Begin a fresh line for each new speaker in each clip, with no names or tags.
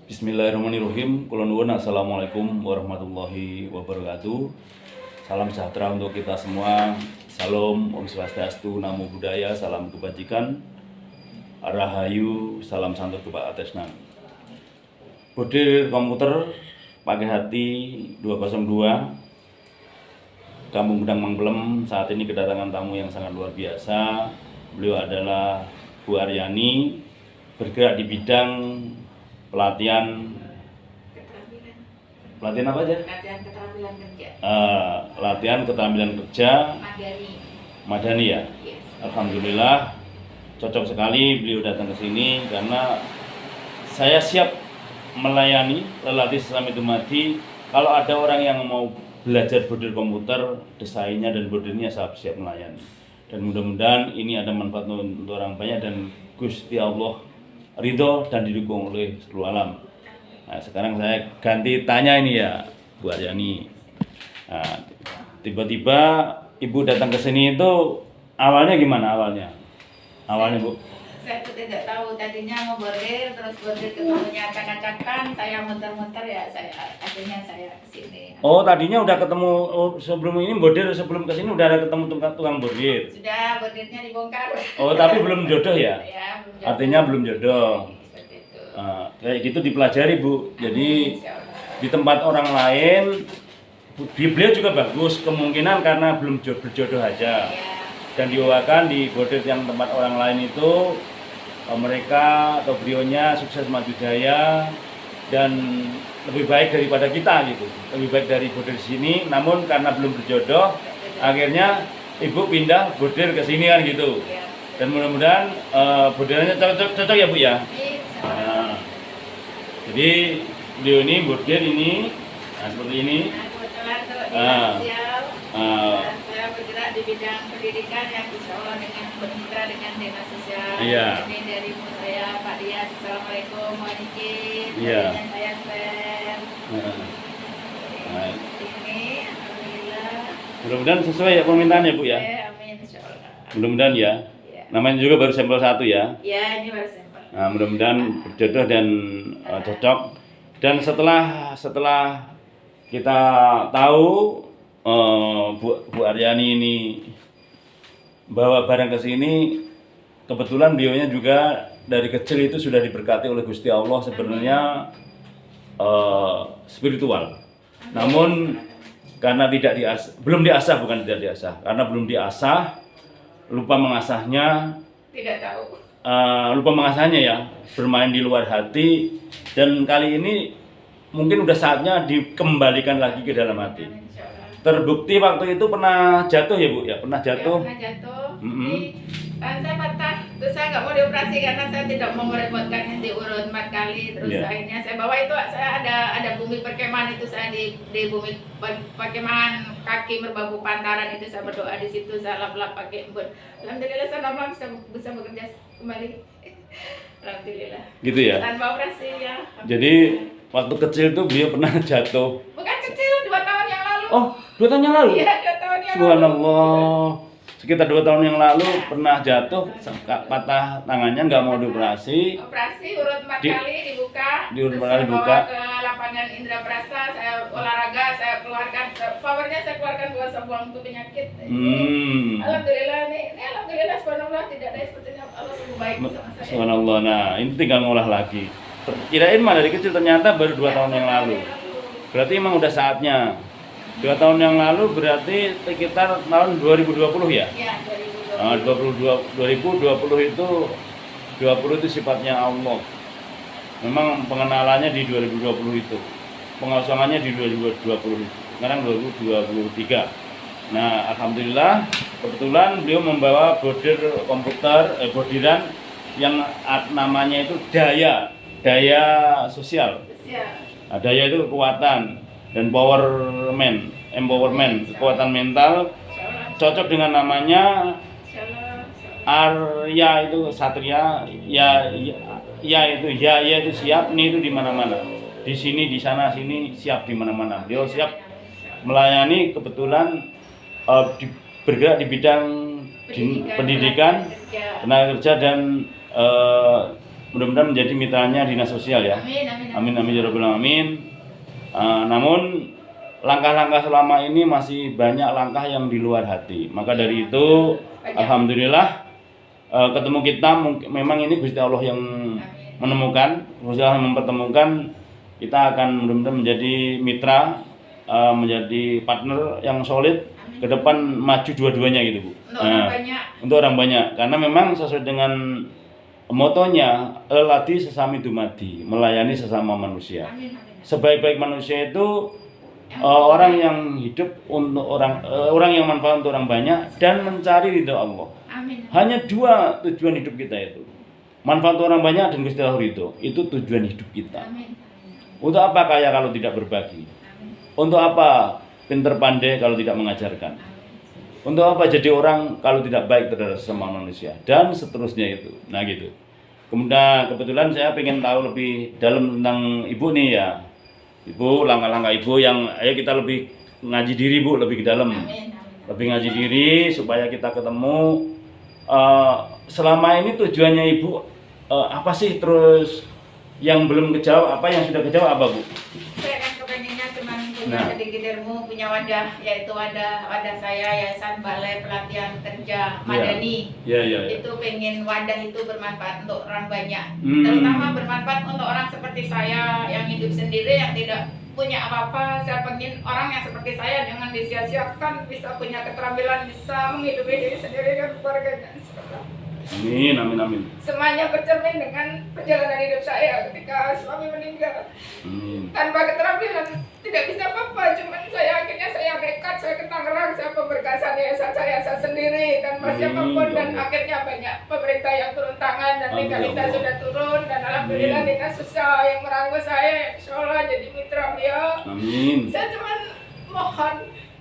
Bismillahirrahmanirrahim. Kula nuwun assalamualaikum warahmatullahi wabarakatuh. Salam sejahtera untuk kita semua. Salam Om Swastiastu, Namo Buddhaya, salam kebajikan. Rahayu, salam santur Bapak Atesnan. Bodir komputer pagi hati 202 Kampung Gedang Mangklem. Saat ini kedatangan tamu yang sangat luar biasa. Beliau adalah Bu Aryani, bergerak di bidang pelatihan apa aja?
Latihan keterampilan kerja.
Latihan keterampilan kerja Madani ya.
Yes.
Alhamdulillah cocok sekali beliau datang ke sini karena saya siap melayani lelaki sesama itu mati. Kalau ada orang yang mau belajar bordir komputer, desainnya dan bordirnya saya siap melayani. Dan mudah-mudahan ini ada manfaat untuk orang banyak dan Gusti Allah ridho dan didukung oleh seluruh alam. Nah, sekarang saya ganti tanya ini ya, Bu Aryani. Nah, tiba-tiba Ibu datang ke sini itu awalnya gimana awalnya? Awalnya Bu?
Saya tuh tidak tahu, tadinya mau bordir, terus bordir ketemunya acak-acakan, saya muter-muter ya, akhirnya saya kesini.
Oh, tadinya udah ketemu sebelum ini bordir, sebelum kesini udah ada ketemu tukang bordir.
Sudah, bordirnya dibongkar.
Oh, tapi belum jodoh ya?
Ya, belum jodoh.
Artinya belum jodoh.
Seperti itu.
Kayak gitu dipelajari Bu. Jadi
Insyaallah.
di tempat orang lain, beliau juga bagus. Kemungkinan karena belum berjodoh aja.
Ya.
Dan diwakilkan di bordir yang tempat orang lain itu mereka atau beliaunya sukses maju jaya dan lebih baik daripada kita gitu, lebih baik dari bordir sini. Namun karena belum berjodoh, akhirnya Ibu pindah bordir ke sini kan gitu.
Ya.
Dan mudah-mudahan bordirannya cocok ya Bu ya.
Insyaallah.
Nah, jadi beliau ini bordir ini, seperti ini.
Nah, kebetulan tuh di
Ah.
sosial,
Ah.
saya bergerak di bidang pendidikan yang insya Allah dengan bermitra dengan dinas sosial.
Iya.
Ini dari ibu saya Pak Dias. Assalamualaikum, mohon izin.
Iya.
Dengan saya Sen.
Nah,
Ini, alhamdulillah.
mudah-mudahan sesuai ya permintaannya Bu ya.
Amin, insya Allah.
Mudah-mudahan ya.
Ya.
Namanya juga baru sampel 1 ya.
Ya, ini baru sampel.
Nah, mudah-mudahan berjodoh dan cocok. Dan setelah kita tahu Bu Aryani ini bawa barang ke sini, kebetulan beliaunya juga dari kecil itu sudah diberkati oleh Gusti Allah sebenarnya spiritual. Namun karena belum diasah, bukan tidak diasah, karena belum diasah, lupa mengasahnya.
Tidak tahu.
Lupa mengasahnya ya, bermain di luar hati, dan kali ini mungkin udah saatnya dikembalikan lagi ke dalam hati.
Amin, insya Allah.
Terbukti waktu itu pernah jatuh ya Bu ya, pernah
Ya,
jatuh.
pernah jatuh.
Mm-mm.
Saya patah, terus saya nggak mau dioperasi karena saya tidak mau merepotkannya, diurut 4 kali. Terus
Iya.
akhirnya saya bawa itu, saya ada bumi perkemahan itu, saya di bumi perkemahan kaki merbabu pantaran itu, saya berdoa di situ, saya lap-lap pakai embun. Alhamdulillah saya normal, bisa bekerja kembali. Alhamdulillah.
Gitu ya.
Tanpa operasi ya.
Jadi waktu kecil tuh beliau pernah jatuh.
Bukan kecil, 2 tahun yang lalu.
Oh, 2 tahun yang lalu?
Iya, 2 tahun yang lalu.
Subhanallah. Sekitar 2 tahun yang lalu pernah jatuh, patah tangannya, nggak mau dioperasi.
Operasi urut 4 kali dibuka.
Diurut 4
Terus
kali
saya
dibuka.
bawa ke lapangan Indra Prasta, saya olahraga, saya keluarkan powernya, saya keluarkan buat buang untuk penyakit. Alhamdulillah nih alhamdulillah subhanallah, tidak ada sepertinya, Allah sungguh baik sama saya.
Subhanallah. Nah, ini tinggal ngolah lagi. Kirain mah dari kecil, ternyata baru 2 tahun yang lalu. Berarti emang udah saatnya. 2 tahun yang lalu berarti sekitar tahun 2020 ya?
Ya, 2020.
2020 itu sifatnya Allah. Memang pengenalannya di 2020 itu. Pengosongannya di 2020 itu. Sekarang 2023. Nah, alhamdulillah kebetulan beliau membawa bordir komputer, bordiran yang namanya itu daya sosial.
Siap.
Nah, daya itu kekuatan dan empowerment, kekuatan mental. Cocok dengan namanya Arya itu satria, ya itu siap, nih itu di mana-mana. Di sini, di sana, sini siap di mana-mana. Beliau siap melayani, kebetulan bergerak di bidang pendidikan, tenaga kerja dan mudah-mudahan menjadi mitranya dinas sosial ya.
Amin.
Amin ya rabbal alamin. Namun langkah-langkah selama ini masih banyak langkah yang di luar hati. Maka dari itu alhamdulillah ketemu kita, memang ini Gusti Allah yang menemukan, Gusti Allah mempertemukan. Kita akan mudah-mudahan menjadi mitra, menjadi partner yang solid ke depan, maju dua-duanya gitu Bu. Untuk orang banyak, karena memang sesuai dengan motonya lelati sesami dumadi, melayani sesama manusia. Sebaik-baik manusia itu orang yang hidup untuk orang yang manfaat untuk orang banyak dan mencari ridho Allah. Hanya dua tujuan hidup kita itu, manfaat untuk orang banyak dan Gusti Allah ridho. Itu tujuan hidup kita. Untuk apa kaya kalau tidak berbagi? Untuk apa pinter pandai kalau tidak mengajarkan? Untuk apa jadi orang kalau tidak baik terhadap sesama manusia? Dan seterusnya itu. Nah gitu. Kebetulan saya ingin tahu lebih dalam tentang Ibu nih ya. Ibu, langkah-langkah Ibu yang ayo kita lebih ngaji diri Bu, lebih ke dalam. Lebih ngaji diri supaya kita ketemu. Selama ini tujuannya Ibu apa sih, terus yang belum kejawab, apa yang sudah kejawab apa Bu?
Saya kan kepengennya cuma punya sedikit ilmu, punya wadah, yaitu wadah saya Yayasan Balai Pelatihan Kerja Madani. Itu pengen wadah itu bermanfaat untuk orang banyak, terutama bermanfaat untuk orang seperti saya yang hidup sendiri, yang tidak punya apa-apa. Saya pengen orang yang seperti saya jangan disia-siakan, bisa punya keterampilan, bisa menghidupi diri sendiri dan keluarganya.
Amin, amin, amin.
Semuanya bercermin dengan perjalanan hidup saya ketika suami meninggal. Tanpa keterampilan tidak bisa apa-apa. Cuman saya akhirnya nekat, saya ke Tangerang, saya pemberkasan yayasan saya sendiri tanpa siapapun, dan akhirnya banyak pemerintah yang turun tangan dan legalitas sudah turun, dan alhamdulillah dinas sosial yang merangkul saya, insya Allah jadi mitra beliau.
Amin.
Saya cuman mohon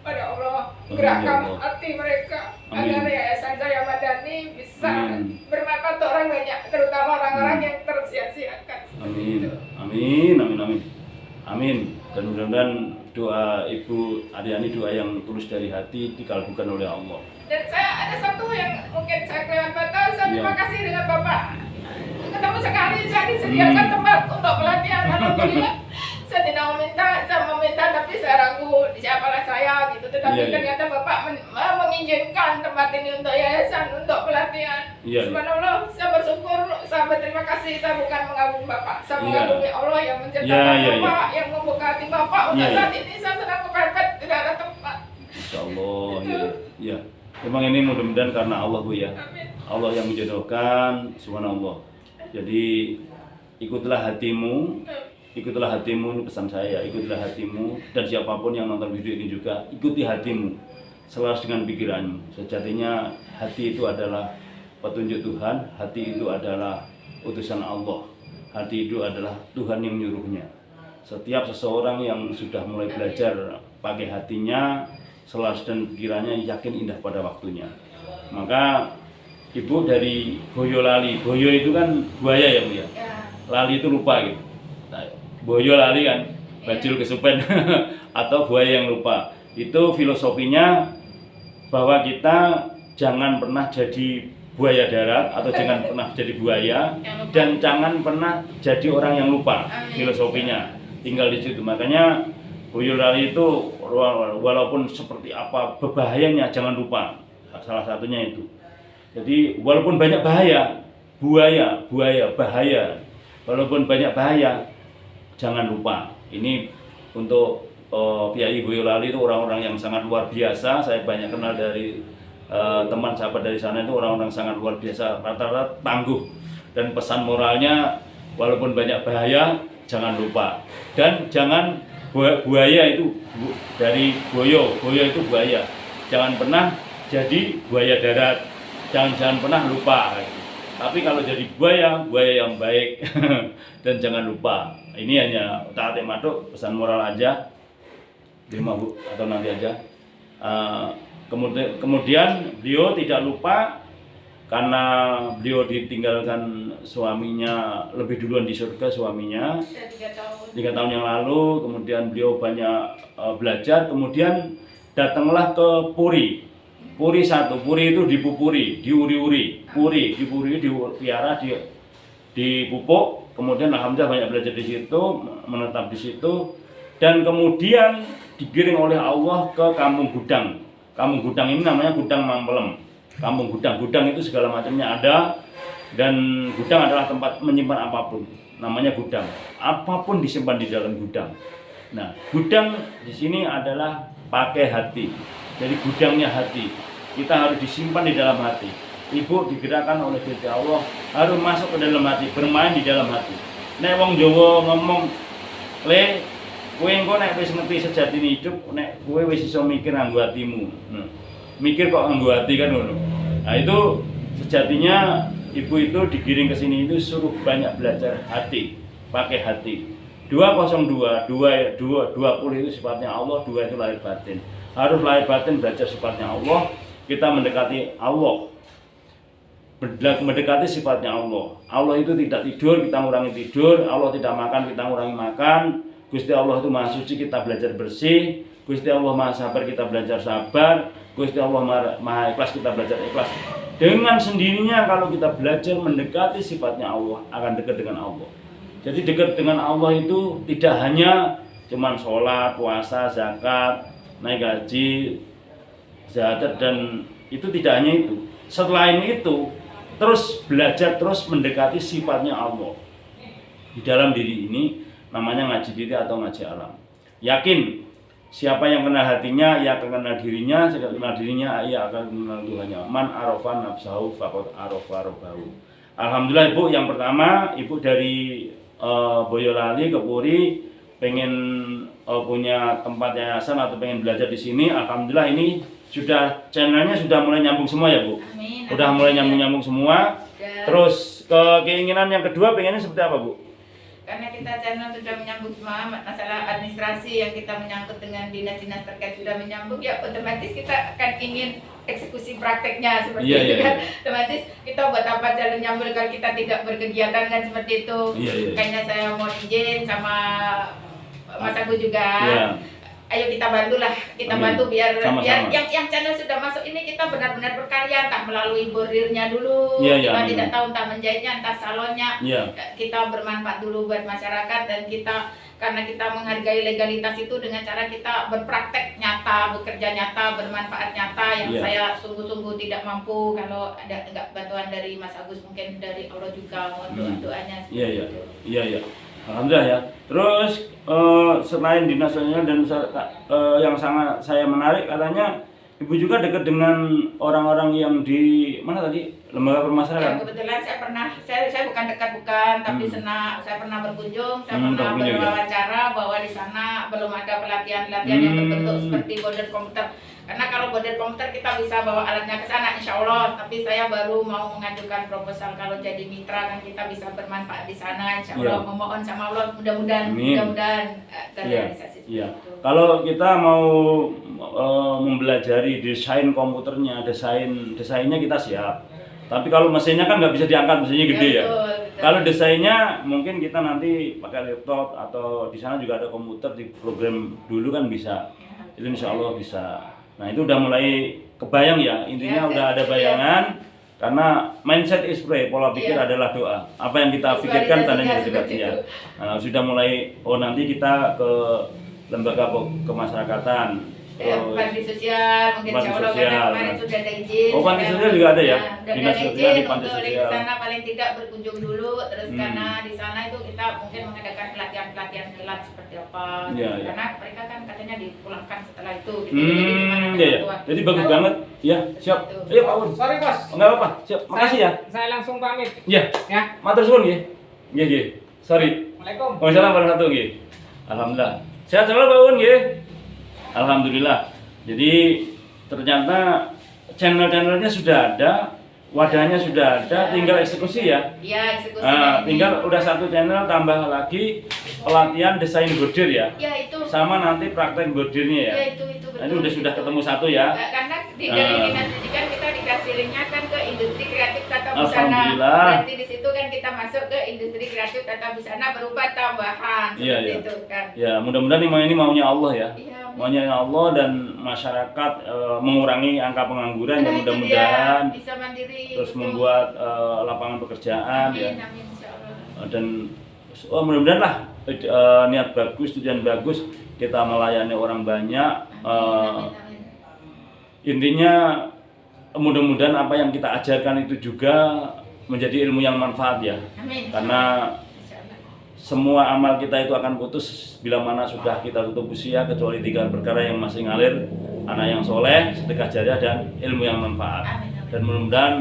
pada Allah gerakkan hati mereka agar yayasan saya Madani bisa bermanfaat untuk orang banyak, terutama orang-orang yang tersia-siakan.
Amin. Amin, amin, amin. Amin. Dan mudah-mudahan doa Ibu Aryani doa yang tulus dari hati dikabulkan oleh Allah.
Dan saya ada satu yang mungkin saya kelewat batas. Saya terima kasih dengan Bapak. Ketemu sekali saya disediakan tempat untuk pelatihan. Alhamdulillah. Saya tidak meminta, tapi saya ragu siapalah saya gitu. Tetapi ternyata Bapak mengizinkan tempat ini untuk yayasan, untuk pelatihan. Subhanallah, saya bersyukur, saya berterima kasih. Saya bukan mengagumi Bapak, saya mengagumi Allah yang menciptakan Bapak, yang membuka hati Bapak. Untuk saat ini saya sedang kepepet, tidak ada tempat.
Insya Allah, ya. Memang ini mudah-mudahan karena Allah Bu ya.
Amin.
Allah yang menjodohkan, subhanallah. Jadi ikutlah hatimu. Ikutilah hatimu, ini pesan saya, ikutilah hatimu, dan siapapun yang nonton video ini juga ikuti hatimu selaras dengan pikiranmu. Sejatinya hati itu adalah petunjuk Tuhan, hati itu adalah utusan Allah, hati itu adalah Tuhan yang menyuruhnya. Setiap seseorang yang sudah mulai belajar pakai hatinya selaras dan pikirannya, yakin indah pada waktunya. Maka Ibu dari Boyolali, Boyo itu kan buaya ya Bu ya, lali itu lupa gitu. Nah, Boyo lali kan, bajul kesupen atau buaya yang lupa. Itu filosofinya bahwa kita jangan pernah jadi buaya darat atau jangan pernah jadi buaya, dan jangan pernah jadi orang yang lupa. Filosofinya tinggal di situ. Makanya Boyo lali itu walaupun seperti apa berbahayanya jangan lupa. Salah satunya itu. Jadi walaupun banyak bahaya, bahaya. Walaupun banyak bahaya, jangan lupa. Ini untuk Kiai Boyolali itu orang-orang yang sangat luar biasa. Saya banyak kenal dari teman sahabat dari sana, itu orang-orang sangat luar biasa, rata-rata tangguh, dan pesan moralnya walaupun banyak bahaya jangan lupa. Dan jangan buaya itu dari boyo itu buaya. Jangan pernah jadi buaya darat. Jangan pernah lupa. Tapi kalau jadi buaya yang baik dan jangan lupa. Ini hanya taat matuk, pesan moral aja, 5 Bu, atau nanti aja. Kemudian beliau tidak lupa karena beliau ditinggalkan suaminya lebih duluan di surga, suaminya 3 tahun yang lalu. Kemudian beliau banyak belajar. Kemudian datanglah ke Puri. Puri itu dipupuri, diuri-uri, puri, dipuri, dipiara, dipupuk, kemudian alhamdulillah banyak belajar di situ, menetap di situ, dan kemudian digiring oleh Allah ke Kampung Gudang. Kampung Gudang ini namanya Gudang Mampelem. Kampung Gudang, gudang itu segala macamnya ada, dan gudang adalah tempat menyimpan apapun, namanya gudang. Apapun disimpan di dalam gudang. Nah, gudang di sini adalah pakai hati. Jadi gudangnya hati. Kita harus disimpan di dalam hati. Ibu digerakkan oleh Gusti Allah harus masuk ke dalam hati, bermain di dalam hati. Nek wong Jawa ngomong, "Le, kowe engko nek wis ngerti sejatine hidup, nek kowe wis iso mikir nganggo atimu." Mikir kok nganggo hati kan ngono. Nah, itu sejatinya ibu itu digiring ke sini itu suruh banyak belajar hati, pakai hati. 202, 20 itu sifatnya Allah, 2 itu lahir batin. Harus lahir batin belajar sifatnya Allah, kita mendekati Allah. Mendekati sifatnya Allah. Allah itu tidak tidur, kita ngurangi tidur. Allah tidak makan, kita ngurangi makan. Gusti Allah itu Maha Suci, kita belajar bersih. Gusti Allah Maha Sabar, kita belajar sabar. Gusti Allah Maha Ikhlas, kita belajar ikhlas. Dengan sendirinya kalau kita belajar mendekati sifatnya Allah, akan dekat dengan Allah. Jadi dekat dengan Allah itu tidak hanya cuman sholat, puasa, zakat, naik haji, zakat, dan itu tidak hanya itu. Selain itu, terus belajar, terus mendekati sifatnya Allah di dalam diri ini, namanya ngaji diri atau ngaji alam. Yakin siapa yang kenal hatinya, ia akan kenal dirinya. Siapa kenal dirinya, ia akan kenal Tuhannya. Man arafa nafsahu faqad arafa rabbahu. Alhamdulillah Ibu, yang pertama Ibu dari Boyolali ke Puri pengen punya tempat yayasan atau pengen belajar di sini. Alhamdulillah ini sudah channelnya sudah mulai nyambung semua ya Bu.
Amin.
Udah mulai nyambung semua. Terus keinginan yang kedua pengennya seperti apa Bu?
Karena kita channel sudah menyambung semua, masalah administrasi yang kita menyangkut dengan dinas-dinas terkait sudah menyambung, ya otomatis kita akan ingin eksekusi prakteknya seperti itu kan. Otomatis kita buat apa jalan nyambung kalau kita tidak berkegiatan kan seperti itu. Kayaknya saya mau izin sama Mas Agus juga. Ayo kita bantulah, kita bantu biar yang channel sudah masuk ini kita benar-benar berkarya, entah melalui bordirnya dulu, kita tidak tahu entah menjahitnya, entah salonnya, kita bermanfaat dulu buat masyarakat, dan kita karena kita menghargai legalitas itu dengan cara kita berpraktek nyata, bekerja nyata, bermanfaat nyata, yang saya sungguh-sungguh tidak mampu kalau ada enggak bantuan dari Mas Agus, mungkin dari Allah juga mohon doanya.
Iya. Alhamdulillah ya. Terus selain dinas sosial dan yang sangat saya menarik, katanya Ibu juga dekat dengan orang-orang yang di mana tadi, lembaga permasyarakatan. Ya,
kebetulan saya bukan dekat tapi saya pernah berkunjung, saya pernah berwawancara bahwa di sana belum ada pelatihan-pelatihan yang berbentuk seperti border komputer. Karena kalau border komputer kita bisa bawa alatnya ke sana insya Allah, tapi saya baru mau mengajukan proposal kalau jadi mitra kan kita bisa bermanfaat di sana insya Allah. Memohon sama Allah mudah-mudahan terrealisasi.
Kalau kita mau mempelajari desain komputernya, desainnya kita siap. Tapi kalau mesinnya kan nggak bisa diangkat, mesinnya gede ya. Betul. Kalau desainnya mungkin kita nanti pakai laptop atau di sana juga ada komputer di program dulu kan bisa. Itu insya Allah bisa. Nah itu udah mulai kebayang ya, intinya udah ada bayangan. Karena mindset is pray, pola pikir adalah doa. Apa yang kita pikirkan tandanya dekat. Nah, sudah mulai, nanti kita ke lembaga kemasyarakatan.
Panti sosial mungkin insya Allah karena kemarin sudah ada izin.
Panti sosial juga ada ya?
Dinas sosial di panti sosial. Di sana paling tidak berkunjung dulu, terus karena di sana itu kita mungkin mengadakan pelatihan kilat seperti apa. Karena mereka kan katanya dipulangkan setelah itu.
Jadi bagus banget. Ya, siap. Ayo Pak Un.
Sorry Bos.
Enggak apa-apa. Siap. Makasih ya.
Saya langsung pamit.
Iya. Ya. Matur suwun nggih. Nggih. Sorry.
Waalaikumsalam.
Waalaikumsalam warahmatullahi wabarakatuh. Alhamdulillah. Sehat selalu Pak Un nggih. Alhamdulillah. Jadi ternyata channel-channelnya sudah ada, wadahnya sudah ada, tinggal eksekusi ya.
Iya, eksekusi.
Tinggal udah satu channel tambah lagi pelatihan desain bordir ya.
Iya, itu.
Sama nanti praktek bordirnya ya.
Iya, itu betul.
Nah, ini sudah ketemu satu ya.
Karena dari dinas pendidikan kita dikasih linknya kan ke industri kreatif tata busana. Berarti di situ kan kita masuk ke industri kreatif tata busana berupa tambahan seperti itu kan. Ya,
mudah-mudahan ini maunya Allah ya.
Iya.
Maunya Allah dan masyarakat mengurangi angka pengangguran dan mudah-mudahan
bisa mandiri,
terus membuat lapangan pekerjaan.
Amin, insya Allah.
dan mudah-mudahan lah niat bagus, tujuan bagus, kita melayani orang banyak.
Amin.
Intinya mudah-mudahan apa yang kita ajarkan itu juga menjadi ilmu yang manfaat ya.
Amin.
Karena
Insyaallah.
semua amal kita itu akan putus bila mana sudah kita tutup usia, kecuali 3 perkara yang masih ngalir: anak yang soleh, sedekah jariah, dan ilmu yang manfaat.
Amin.
Dan mudah-mudahan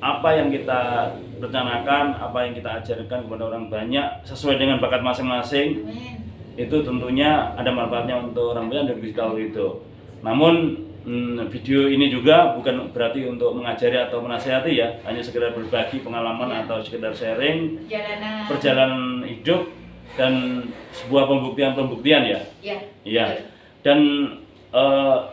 apa yang kita rencanakan, apa yang kita ajarkan kepada orang banyak sesuai dengan bakat masing-masing,
Amin.
itu tentunya ada manfaatnya untuk orang banyak dan kita itu. Namun video ini juga bukan berarti untuk mengajari atau menasihati ya, hanya sekedar berbagi pengalaman
Ya.
atau sekedar sharing
Perjalanan.
hidup dan sebuah pembuktian ya.
Ya.
Iya.
Betul.
Dan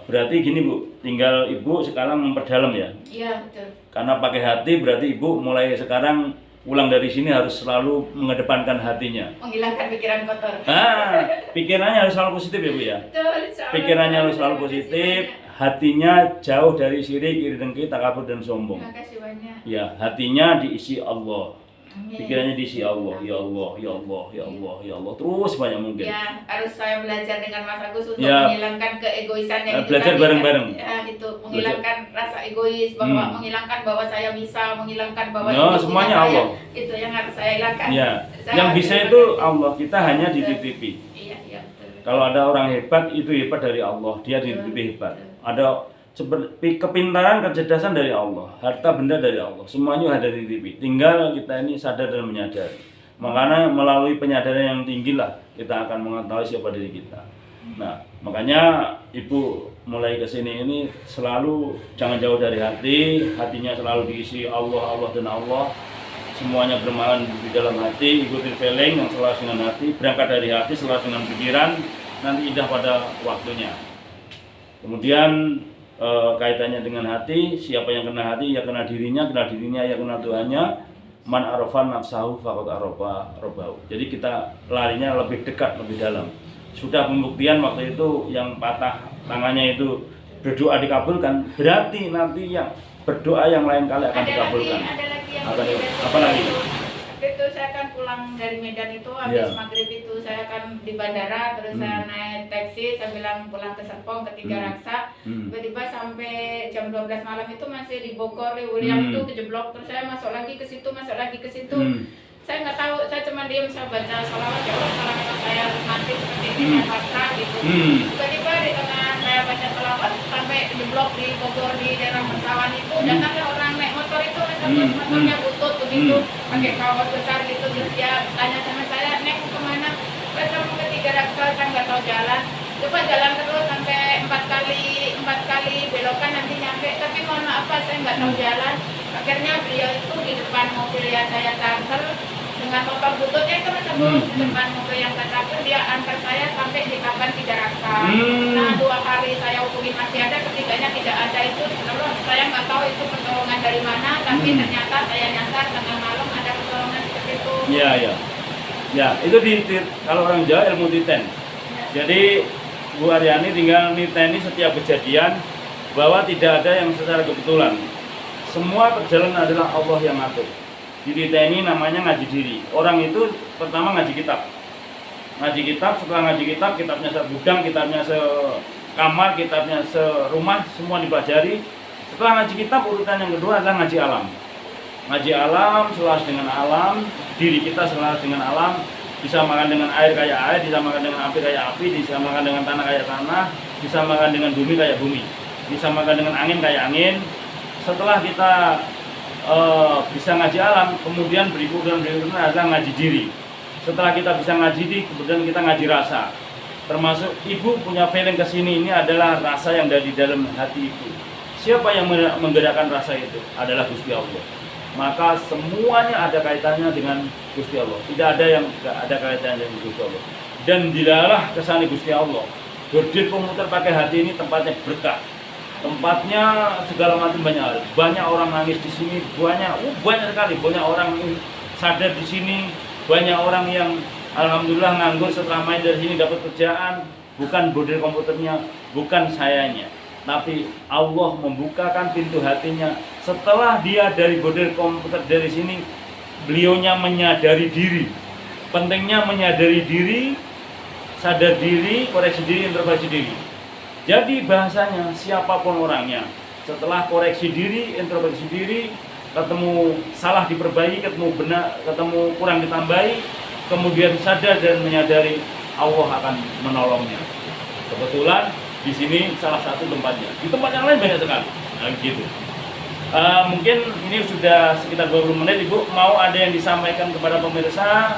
berarti gini Bu, tinggal Ibu sekarang memperdalam ya.
Iya, betul.
Karena pakai hati berarti Ibu mulai sekarang pulang dari sini harus selalu mengedepankan hatinya.
Menghilangkan pikiran kotor.
Pikirannya harus selalu positif ya Bu ya.
Betul, insyaallah.
Pikirannya harus selalu positif, hatinya jauh dari syirik, iri dengki, takabur dan sombong.
Terima kasih banyak.
Ya, hatinya diisi Allah.
Amin.
Pikirannya diisi Allah, ya Allah, ya Allah, ya Allah, ya Allah, terus banyak mungkin.
Ya, harus saya belajar dengan Mas Agus untuk
Ya.
menghilangkan keegoisannya itu
Belajar
tadi,
bareng-bareng.
kan? Ya, itu menghilangkan rasa egois, bahwa menghilangkan bahwa saya bisa, menghilangkan bahwa
Ya,
ini
semuanya
punya saya.
Allah.
Itu yang harus saya hilangkan.
Ya,
Saya
yang
harus
bisa
terima
itu
kasih.
Allah, kita hanya dititipi.
Iya, iya, betul.
Kalau ada orang hebat, itu hebat dari Allah, dia dititipi hebat. Ada seperti kepintaran, kecerdasan dari Allah, harta benda dari Allah, semuanya ada dititipi. Tinggal kita ini sadar dan menyadari. Makanya melalui penyadaran yang tinggi lah kita akan mengetahui siapa diri kita. Nah, makanya Ibu mulai kesini ini selalu jangan jauh dari hati, hatinya selalu diisi Allah, Allah dan Allah. Semuanya bermain di dalam hati, ikuti feeling yang selaras dengan hati, berangkat dari hati, selaras dengan pikiran, nanti indah pada waktunya. Kemudian kaitannya dengan hati, siapa yang kena hati, ya kena dirinya ya kena Tuhannya. Man arafan nafsahu faqad arafa rabbahu. Jadi kita larinya lebih dekat, lebih dalam. Sudah pembuktian waktu itu yang patah tangannya itu berdoa dikabulkan, berarti nanti yang berdoa yang lain kali akan dikabulkan.
Ada lagi yang
Apa nih?
berbeda.
Apa lagi?
Waktu itu saya akan pulang dari Medan itu habis
Iya.
maghrib itu saya akan di bandara, terus saya naik taksi, saya bilang pulang ke Serpong ke Tiga Raksa. Tiba-tiba sampai jam 12 malam itu masih di Bogor, di Uriang itu kejeblok, terus saya masuk lagi ke situ. Saya nggak tahu, saya cuma diam, saya baca sholawat ya Allah, kalau memang saya harus mati seperti ini, saya pasrah gitu. Tiba-tiba di tengah saya baca sholawat sampai jeblok di Bogor di daerah Persawan itu, datanglah orang naik motor itu, motornya butut begitu, pakai kaos besar gitu, terus dia tanya sama saya, "Nek mau kemana?" Saya mau ke Tiga Raksa, saya nggak tahu jalan. Coba jalan terus sampai 4 kali belokan nanti nyampe, tapi mohon maaf Pak, saya nggak tahu jalan. Akhirnya beliau itu di depan mobil yang saya charter dengan motor bututnya itu Mas Agus, di depan mobil yang saya charter, dia antar saya sampai di Kapan Tiga Raksa. Nah 2 kali saya hubungi masih ada, ketiganya tidak ada. Itu terus saya nggak tahu itu pertolongan dari mana, tapi ternyata saya nyasar tengah malam ada pertolongan seperti itu.
Iya, iya. Ya, itu kalau orang Jawa ilmu titen. Jadi Bu Aryani tinggal niteni setiap kejadian bahwa tidak ada yang secara kebetulan. Semua perjalanan adalah Allah yang ngatur. Di niteni namanya ngaji diri. Orang itu pertama ngaji kitab. Ngaji kitab, setelah ngaji kitab, kitabnya segudang, kitabnya sekamar, kitabnya serumah, semua dipelajari. Setelah ngaji kitab, urutan yang kedua adalah ngaji alam. Ngaji alam, selaras dengan alam, diri kita selaras dengan alam, disamakan dengan air kayak air, disamakan dengan api kayak api, disamakan dengan tanah kayak tanah, disamakan dengan bumi kayak bumi, disamakan dengan angin kayak angin. Setelah kita bisa ngaji alam, kemudian berikutnya adalah ngaji diri. Setelah kita bisa ngaji diri, kemudian kita ngaji rasa. Termasuk Ibu punya feeling kesini, ini adalah rasa yang dari dalam hati Ibu. Siapa yang menggerakkan rasa itu? Adalah Gusti Allah. Maka semuanya ada kaitannya dengan Gusti Allah. Tidak ada yang tidak ada kaitannya dengan Gusti Allah. Dan dilalah kesana Gusti Allah. Bordil komuter pakai hati ini tempatnya berkah. Tempatnya segala macam banyak orang nangis di sini, banyak sekali, banyak orang sadar di sini, banyak orang yang alhamdulillah nganggur setelah main dari sini dapat kerjaan. Bukan bordil komputernya, bukan sayanya, tapi Allah membukakan pintu hatinya. Setelah dia dari bordil komputer dari sini beliaunya menyadari diri. Pentingnya menyadari diri, sadar diri, koreksi diri, introspeksi diri. Jadi bahasanya siapapun orangnya, setelah koreksi diri, introspeksi diri, ketemu salah diperbaiki, ketemu benar, ketemu kurang ditambahi, kemudian sadar dan menyadari, Allah akan menolongnya. Kebetulan di sini salah satu tempatnya. Di tempat yang lain banyak sekali. Nah, gitu. Mungkin ini sudah sekitar 20 menit, Ibu. Mau ada yang disampaikan kepada pemirsa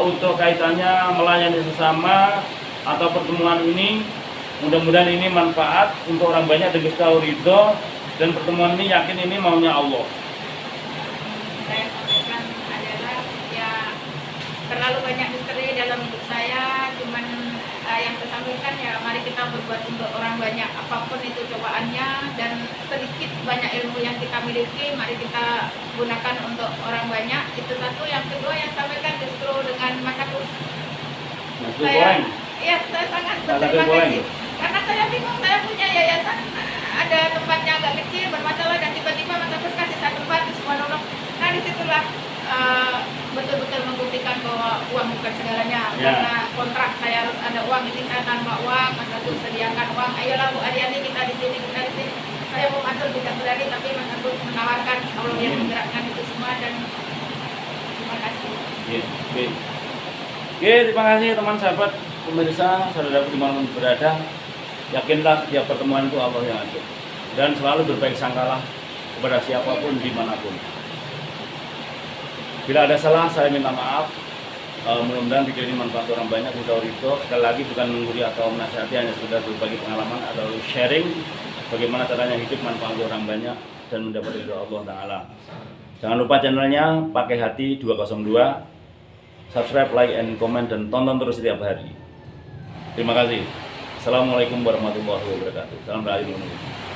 untuk kaitannya melayani sesama atau pertemuan ini? Mudah-mudahan ini manfaat untuk orang banyak dan kita ridho, dan pertemuan ini yakin ini maunya Allah.
Saya sampaikan adalah ya terlalu banyak misteri dalam hidup saya, cuman yang saya sampaikan ya mari kita berbuat untuk orang banyak, apapun itu cobaannya, dan sedikit banyak ilmu yang kita miliki mari kita gunakan untuk orang banyak. Itu satu. Yang kedua yang sampaikan justru dengan Mas Agus, saya sangat berterima kasih karena saya bingung, saya punya yayasan ada tempatnya agak kecil bermasalah dan tiba-tiba Mas Agus kasih saya tempat di Subhanallah. Nah disitulah betul-betul membuktikan bahwa uang bukan segalanya, karena kontrak saya harus ada uang, ini saya tanpa uang, Mas Agus sediakan uang, ayolah Bu Aryani kita di sini. Saya mau atur tidak berani, tapi Mas Agus menawarkan, Allah yang menggerakkan itu semua, dan terima kasih.
Oke, terima kasih teman sahabat pemirsa, saudara dimanapun berada. Yakinlah tiap pertemuan itu Allah yang atur, dan selalu berbaik sangkalah kepada siapapun dimanapun. Bila ada salah, saya minta maaf. Mudah-mudahan video ini manfaat orang banyak. Kita ridho. Sekali lagi bukan menggurui atau menasihati, hanya sekedar berbagi pengalaman atau sharing bagaimana caranya hidup manfaat orang banyak dan mendapat ridho Allah Ta'ala. Jangan lupa channelnya Pakai Hati 202. Subscribe, like, and comment, dan tonton terus setiap hari. Terima kasih. Assalamualaikum warahmatullahi wabarakatuh. Salam dari Indonesia.